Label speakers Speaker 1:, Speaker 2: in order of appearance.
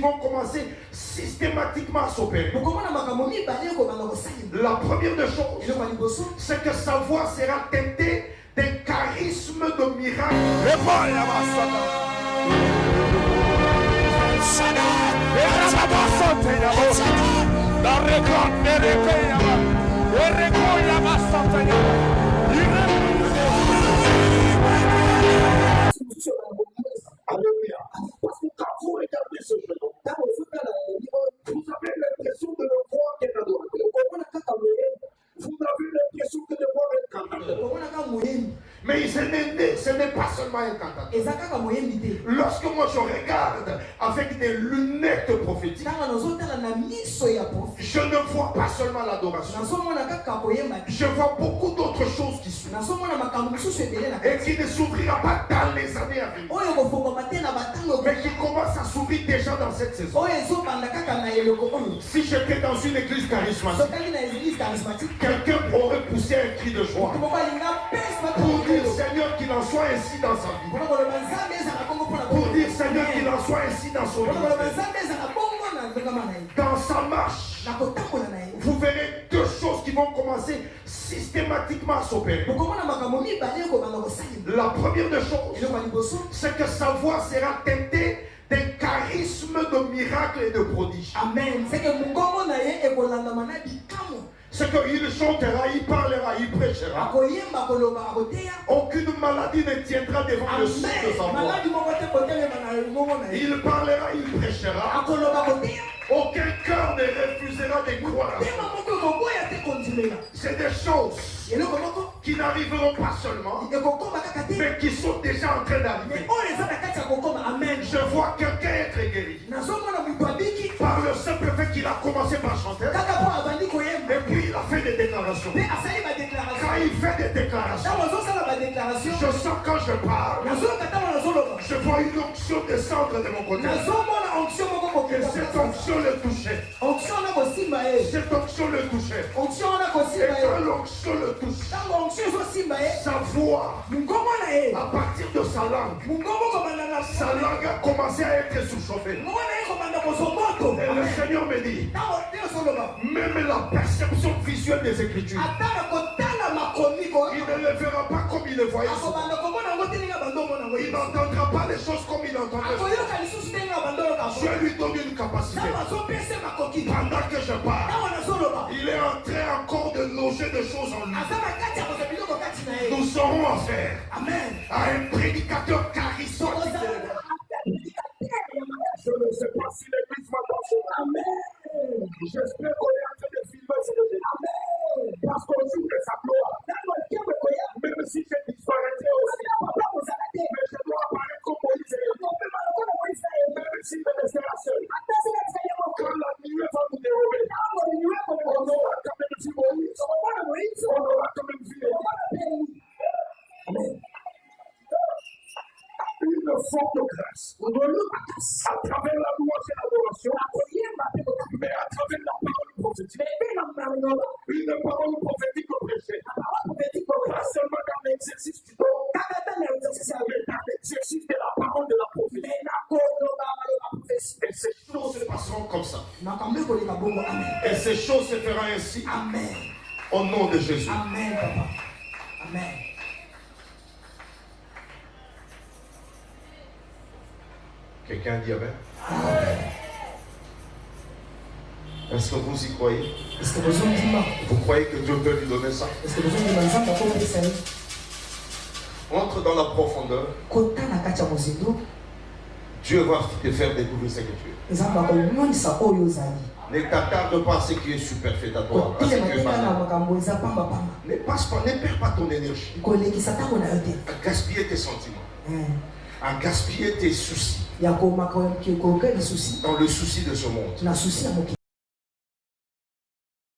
Speaker 1: vont commencer systématiquement à s'opérer. La première des choses, c'est que sa voix sera teintée d'un charisme de miracle. Alléluia. Parce que quand vous regardez ce jeune homme, vous avez l'impression de le voir qu'un adorateur. Vous avez l'impression de le voir un cantateur. Mais ce n'est pas seulement un cantateur. Lorsque moi je regarde avec des lunettes prophétiques, je ne vois pas seulement l'adoration. Je vois beaucoup d'autres choses qui s'ouvrent. Et qui ne s'ouvrira pas dans les années à venir. Mais qui commence à s'ouvrir déjà dans cette saison. Si j'étais dans une église charismatique, quelqu'un aurait poussé un cri de joie pour dire Seigneur qu'il en soit ainsi dans sa vie. Pour dire Seigneur qu'il en soit ainsi dans son vie. Dans sa marche, vous verrez deux choses qui vont commencer systématiquement à s'opérer. La première des choses, c'est que sa voix sera teintée d'un charisme de miracle et de prodige.
Speaker 2: Amen.
Speaker 1: C'est qu'il chantera, il parlera, il prêchera. Aucune maladie ne tiendra devant le son de sa voix. Il parlera, il prêchera. Aucun cœur ne refusera de croire. C'est des choses qui n'arriveront pas seulement, mais qui sont déjà en train d'arriver. Je vois quelqu'un être guéri par le simple fait qu'il a commencé par chanter. Et puis il a fait des déclarations. Quand il fait des déclarations, je sens quand je parle, je vois une onction descendre de mon côté. Et cette onction le touchait. Cette onction le touchait. Et quand l'onction le touche, sa voix, à partir de sa langue a commencé à être surchauffée. Et le Seigneur me dit, même la perception visuelle des Écritures, il ne le verra pas comme il le voyait. Il n'entendra pas les choses comme il entendait. Je lui donne une capacité. Pendant que je parle, il est en train encore de loger des choses en lui. Nous aurons affaire à un prédicateur charismatique. Je ne sais pas si l'église m'entend. Amen. J'espère qu'on est en train de filmer ce que j'ai dit. Parce qu'on joue de sa gloire. Même si je disparaîtrais aussi. Mais je dois apparaître comme Moïse. Même si je resterai seul. Quand la nuée va nous dérober, on aura quand même vu Moïse. On aura quand même vu Moïse. Amen. Une forte grâce à travers la louange et l'adoration, mais à travers la parole prophétique. Une parole prophétique prêchée, pas seulement dans l'exercice du don, mais dans l'exercice de la parole de la prophétie. Et ces choses se passeront comme ça. Et ces choses se feront ainsi.
Speaker 2: Amen.
Speaker 1: Au nom de Jésus.
Speaker 2: Amen, papa. Amen.
Speaker 1: Quelqu'un dit Amen.
Speaker 2: Amen.
Speaker 1: Est-ce que vous y croyez?
Speaker 2: Est-ce que vous
Speaker 1: Vous croyez que Dieu peut lui donner ça?
Speaker 2: Est-ce que vous
Speaker 1: Entre dans la profondeur. Dieu va te faire découvrir ce que tu es. Ne t'attarde pas à ce qui est superfétatoire, à ce qui est banal. Ne passe pas, ne perds pas ton énergie à gaspiller tes sentiments, à gaspiller tes soucis dans le souci de ce monde.